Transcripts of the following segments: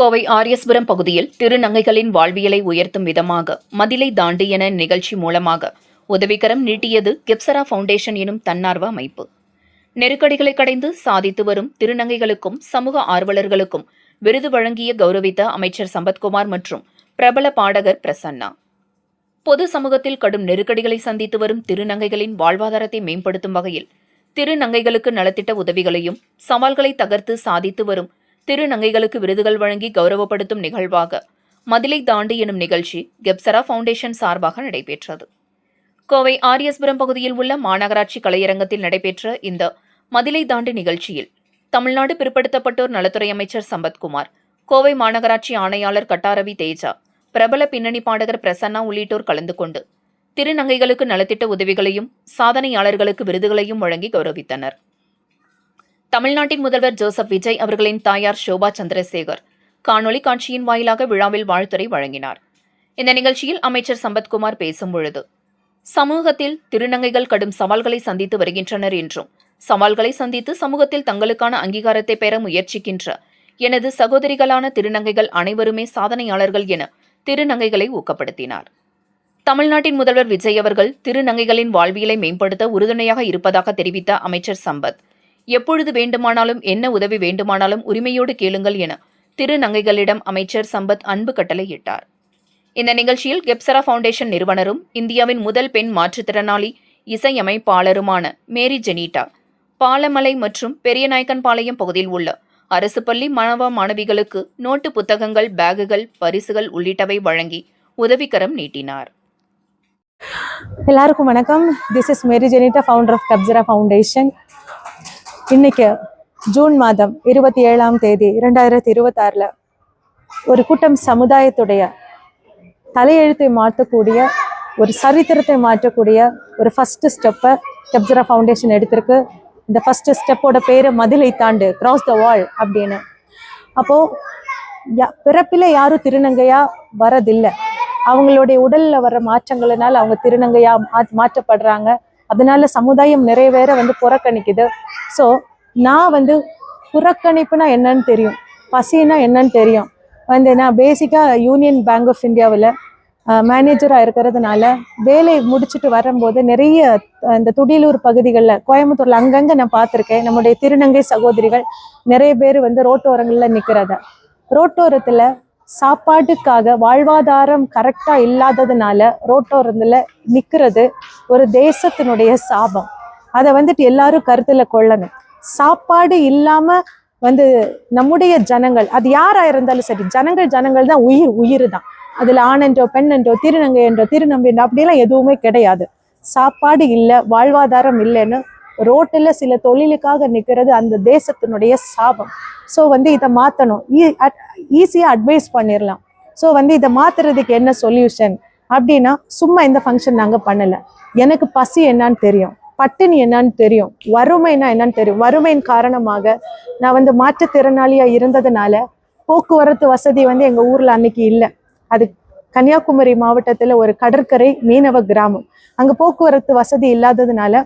கோவை ஆரியஸ்புரம் பகுதியில் திருநங்கைகளின் வாழ்வியலை உயர்த்தும் விதமாக மதிலை தாண்டி என நிகழ்ச்சி மூலமாக உதவிக்கரம் நீட்டியது கெப்சரா ஃபவுண்டேஷன் எனும் தன்னார்வ அமைப்பு. நெருக்கடிகளை கடைந்து சாதித்து வரும் திருநங்கைகளுக்கும் சமூக ஆர்வலர்களுக்கும் விருது வழங்கிய கௌரவித்த அமைச்சர் சம்பத்குமார் மற்றும் பிரபல பாடகர் பிரசன்னா. பொது சமூகத்தில் கடும் நெருக்கடிகளை சந்தித்து வரும் திருநங்கைகளின் வாழ்வாதாரத்தை மேம்படுத்தும் வகையில் திருநங்கைகளுக்கு நலத்திட்ட உதவிகளையும் சவால்களை தகர்த்து சாதித்து வரும் திருநங்கைகளுக்கு விருதுகள் வழங்கி கௌரவப்படுத்தும் நிகழ்வாக மதிலை தாண்டி எனும் நிகழ்ச்சி கெப்சரா ஃபவுண்டேஷன் சார்பாக நடைபெற்றது. கோவை ஆரியஸ்புரம் பகுதியில் உள்ள மாநகராட்சி கலையரங்கத்தில் நடைபெற்ற இந்த மதிலை தாண்டி நிகழ்ச்சியில் தமிழ்நாடு பிற்படுத்தப்பட்டோர் நலத்துறை அமைச்சர் சம்பத்குமார், கோவை மாநகராட்சி ஆணையாளர் கட்டாரவி தேஜா, பிரபல பின்னணி பாடகர் பிரசன்னா உள்ளிட்டோர் கலந்து கொண்டு திருநங்கைகளுக்கு நலத்திட்ட உதவிகளையும் சாதனையாளர்களுக்கு விருதுகளையும் வழங்கி கௌரவித்தனர். தமிழ்நாட்டின் முதல்வர் ஜோசப் விஜய் அவர்களின் தாயார் ஷோபா சந்திரசேகர் காணொலி காட்சியின் வாயிலாக விழாவில் வாழ்த்துரை வழங்கினார். இந்த நிகழ்ச்சியில் அமைச்சர் சம்பத்குமார் பேசும்பொழுது, சமூகத்தில் திருநங்கைகள் கடும் சவால்களை சந்தித்து வருகின்றனர் என்றும், சவால்களை சந்தித்து சமூகத்தில் தங்களுக்கான அங்கீகாரத்தை பெற முயற்சிக்கின்ற எனது சகோதரிகளான திருநங்கைகள் அனைவருமே சாதனையாளர்கள் என திருநங்கைகளை ஊக்கப்படுத்தினார். தமிழ்நாட்டின் முதல்வர் விஜய் அவர்கள் திருநங்கைகளின் வாழ்வியலை மேம்படுத்த உறுதுணையாக இருப்பதாக தெரிவித்த அமைச்சர் சம்பத், எப்பொழுது வேண்டுமானாலும் என்ன உதவி வேண்டுமானாலும் உரிமையோடு கேளுங்கள் என திருநங்கைகளிடம் அமைச்சர் சம்பத் அன்பு கட்டளையிட்டார். இந்த நிகழ்ச்சியில் கெப்சரா ஃபவுண்டேஷன் நிறுவனரும் இந்தியாவின் முதல் பெண் மாற்றுத்திறனாளி இசையமைப்பாளருமான மேரி ஜெனிட்டா, பாலமலை மற்றும் பெரியநாயக்கன்பாளையம் பகுதியில் உள்ள அரசு பள்ளி மாணவ மாணவிகளுக்கு நோட்டு புத்தகங்கள், பேகுகள், பரிசுகள் உள்ளிட்டவை வழங்கி உதவிக்கரம் நீட்டினார். எல்லாருக்கும் வணக்கம். This is Mary Jenita, founder of Kepsara foundation. இன்னைக்கு ஜூன் மாதம் 27ஆம் தேதி 2026 ஒரு கூட்டம் சமுதாயத்துடைய தலையெழுத்தை மாற்றக்கூடிய, ஒரு சரித்திரத்தை மாற்றக்கூடிய ஒரு ஃபர்ஸ்ட் ஸ்டெப்பை கெப்சரா ஃபவுண்டேஷன் எடுத்திருக்கு. இந்த ஃபர்ஸ்ட் ஸ்டெப்போட பேர் மதிலை தாண்டு, கிராஸ் த வால் அப்படின்னு. அப்போது பிறப்பில் யாரும் திருநங்கையா வரதில்லை. அவங்களுடைய உடலில் வர்ற மாற்றங்களினால அவங்க திருநங்கையா மாற்றப்படுறாங்க. அதனால சமுதாயம் நிறைய பேரை புறக்கணிக்குது. ஸோ நான் புறக்கணிப்புனா என்னன்னு தெரியும், பசினா என்னன்னு தெரியும். நான் பேசிக்காக யூனியன் பேங்க் ஆஃப் இந்தியாவில் மேனேஜராக இருக்கிறதுனால வேலை முடிச்சுட்டு வரும்போது நிறைய இந்த துடியலூர் பகுதிகளில், கோயம்புத்தூரில் அங்கங்கே நான் பார்த்துருக்கேன். நம்முடைய திருநங்கை சகோதரிகள் நிறைய பேர் ரோட்டோரங்களில் நிற்கிறத, ரோட்டோரத்தில் சாப்பாட்டுக்காக வாழ்வாதாரம் கரெக்டாக இல்லாததுனால ரோட்டோரத்தில் நிற்கிறது ஒரு தேசத்தினுடைய சாபம். அதை எல்லாரும் கருத்தில் கொள்ளணும். சாப்பாடு இல்லாமல் நம்முடைய ஜனங்கள், அது யாராக இருந்தாலும் சரி, ஜனங்கள் தான் உயிர் தான். அதில் ஆண் என்றோ பெண் என்றோ திருநங்கை என்றோ திருநம்பி என்றோ அப்படியெல்லாம் எதுவுமே கிடையாது. சாப்பாடு இல்லை, வாழ்வாதாரம் இல்லைன்னு ரோட்டில் சில தொழிலுக்காக நிற்கிறது அந்த தேசத்தினுடைய சாபம். ஸோ இதை மாற்றணும். ஈஸியாக அட்வைஸ் பண்ணிடலாம். ஸோ இதை மாற்றுறதுக்கு என்ன சொல்யூஷன் அப்படின்னா, சும்மா இந்த ஃபங்க்ஷன் நாங்கள் பண்ணலை. எனக்கு பசி என்னான்னு தெரியும், பட்டினி என்னான்னு தெரியும், வறுமைனா என்னன்னு தெரியும். வறுமையின் காரணமாக நான் மாற்றுத்திறனாளியாக இருந்ததுனால போக்குவரத்து வசதி எங்கள் ஊரில் அன்னைக்கு இல்லை. அது கன்னியாகுமரி மாவட்டத்தில் ஒரு கடற்கரை மீனவ கிராமம். அங்கே போக்குவரத்து வசதி இல்லாததுனால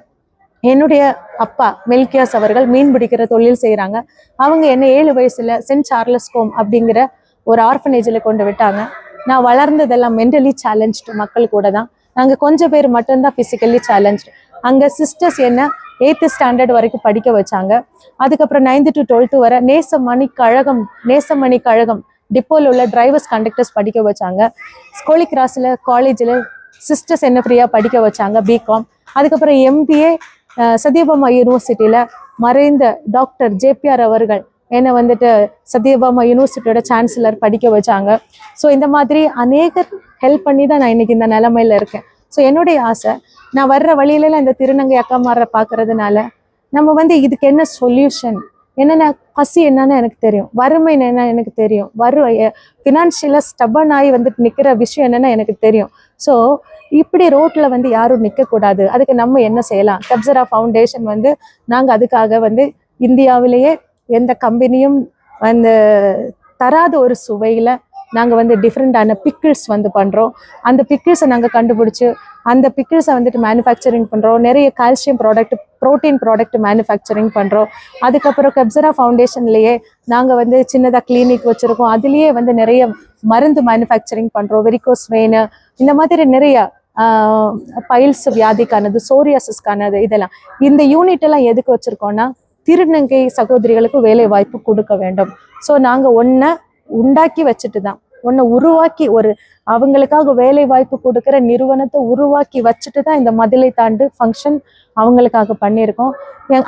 என்னுடைய அப்பா மெல்கியாஸ் அவர்கள் மீன் பிடிக்கிற தொழில் செய்கிறாங்க. அவங்க என்ன 7 வயசுல சென்ட் சார்லஸ் ஹோம் அப்படிங்கிற ஒரு ஆர்ஃபனேஜில் கொண்டு விட்டாங்க. நான் வளர்ந்ததெல்லாம் மென்டலி சேலஞ்ச்டு மக்கள் கூட தான். நாங்கள் கொஞ்சம் பேர் மட்டும்தான் ஃபிசிக்கலி சேலஞ்ச்டு. அங்கே சிஸ்டர்ஸ் என்ன 8th ஸ்டாண்டர்ட் வரைக்கும் படிக்க வச்சாங்க. அதுக்கப்புறம் 9th to 12th வரை நேசமணி கழகம் டிப்போவில் உள்ள டிரைவர்ஸ் கண்டக்டர்ஸ் படிக்க வச்சாங்க. ஸ்கோலி கிராஸில் காலேஜில் சிஸ்டர்ஸ் என்ன ஃப்ரீயாக படிக்க வச்சாங்க, பிகாம். அதுக்கப்புறம் MBA சத்யபாமா யூனிவர்சிட்டியில் மறைந்த டாக்டர் JPR அவர்கள் என்னை சத்யபாமா யூனிவர்சிட்டியோட சான்சலர் படிக்க வச்சாங்க. ஸோ இந்த மாதிரி அநேகர் ஹெல்ப் பண்ணி தான் நான் இன்னைக்கு இந்த நிலைமையில இருக்கேன். ஸோ என்னுடைய ஆசை, நான் வர்ற வழியிலலாம் இந்த திருநங்கை அக்காமாரை பார்க்கறதுனால நம்ம இதுக்கு என்ன சொல்யூஷன், என்னென்ன பசி என்னன்னு எனக்கு தெரியும், வறுமை என்ன எனக்கு தெரியும், ஃபினான்ஷியலாக ஸ்டபன் ஆகி நிற்கிற விஷயம் என்னென்னு எனக்கு தெரியும். ஸோ இப்படி ரோட்டில் யாரும் நிற்கக்கூடாது. அதுக்கு நம்ம என்ன செய்யலாம்? கெப்சரா ஃபவுண்டேஷன் நாங்கள் அதுக்காக இந்தியாவிலேயே எந்த கம்பெனியும் தராத ஒரு சுவையில் நாங்கள் டிஃப்ரெண்டான பிக்கிள்ஸ் பண்ணுறோம். அந்த பிக்கிள்ஸை நாங்கள் கண்டுபிடிச்சி அந்த பிக்கிள்ஸை மேனுஃபேக்சரிங் பண்ணுறோம். நிறைய கால்சியம் ப்ரோட்டீன் ப்ராடக்ட் மேனுஃபேக்சரிங் பண்ணுறோம். அதுக்கப்புறம் கப்சரா ஃபவுண்டேஷன்லேயே நாங்கள் வந்து சின்னதாக கிளினிக் வச்சுருக்கோம். அதுலேயே வந்து நிறைய மருந்து மேனுஃபேக்சரிங் பண்ணுறோம். வெரிகோஸ் வெயின் இந்த மாதிரி நிறைய பைல்ஸ் வியாதிக்கானது, சோரியாசிஸ்க்கானது, இதெல்லாம் இந்த யூனிட் எல்லாம் எதுக்கு வச்சுருக்கோன்னா திருநங்கை சகோதரிகளுக்கு வேலை வாய்ப்பு கொடுக்க வேண்டும். ஸோ நாங்கள் ஒன்றை உண்டாக்கி வச்சுட்டு தான், ஒன்றை உருவாக்கி அவங்களுக்காக வேலை வாய்ப்பு கொடுக்குற நிறுவனத்தை உருவாக்கி வச்சுட்டு தான் இந்த மதிலை தாண்டு ஃபங்க்ஷன் அவங்களுக்காக பண்ணியிருக்கோம்.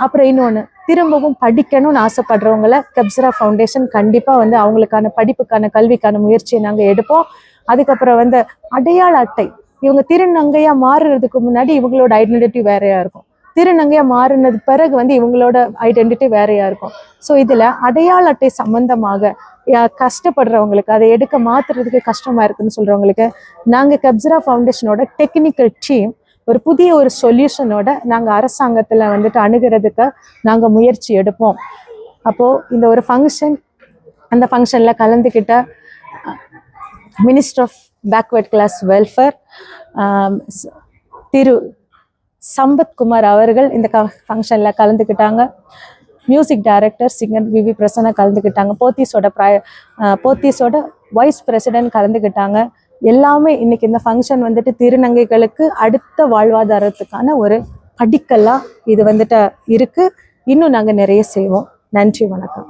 அப்புறம் இன்னொன்று, திரும்பவும் படிக்கணும்னு ஆசைப்படுறவங்கள கப்சரா ஃபவுண்டேஷன் கண்டிப்பாக வந்து அவங்களுக்கான படிப்புக்கான கல்விக்கான முயற்சியை நாங்கள் எடுப்போம். அதுக்கப்புறம் வந்து அடையாள அட்டை, இவங்க திருநங்கையா மாறுறதுக்கு முன்னாடி இவங்களோட ஐடென்டிட்டி வேறையா இருக்கும். திருநங்கையா மாறினது பிறகு வந்து இவங்களோட ஐடென்டிட்டி வேறையா இருக்கும். ஸோ இதுல அடையாள அட்டை சம்பந்தமாக கஷ்டப்படுறவங்களுக்கு, அதை எடுக்க மாத்துறதுக்கு கஷ்டமா இருக்குன்னு சொல்றவங்களுக்கு நாங்க கப்சரா ஃபவுண்டேஷனோட டெக்னிக்கல் டீம் புதிய சொல்யூஷனோட நாங்க அரசாங்கத்துல வந்துட்டு அணுகிறதுக்கு நாங்க முயற்சி எடுப்போம். அப்போ இந்த ஒரு ஃபங்க்ஷன், அந்த ஃபங்க்ஷன்ல கலந்துக்கிட்ட minister of backward class welfare Thiru Sampathkumar அவர்கள் இந்த ஃபங்க்ஷன்ல கலந்துக்கிட்டாங்க. Music director singer VV Prasanna கலந்துக்கிட்டாங்க. போத்தீஸோட வைஸ் பிரசிடென்ட் கலந்துக்கிட்டாங்க. எல்லாமே இன்னைக்கு இந்த ஃபங்க்ஷன் வந்துட்டு திருநங்கைகளுக்கு அடுத்த வாழ்வாதாரத்துக்கான ஒரு படிக்கல்லா இது வந்துட்டு இருக்கு. இன்னும் நாங்கள் நிறைய செய்வோம். நன்றி, வணக்கம்.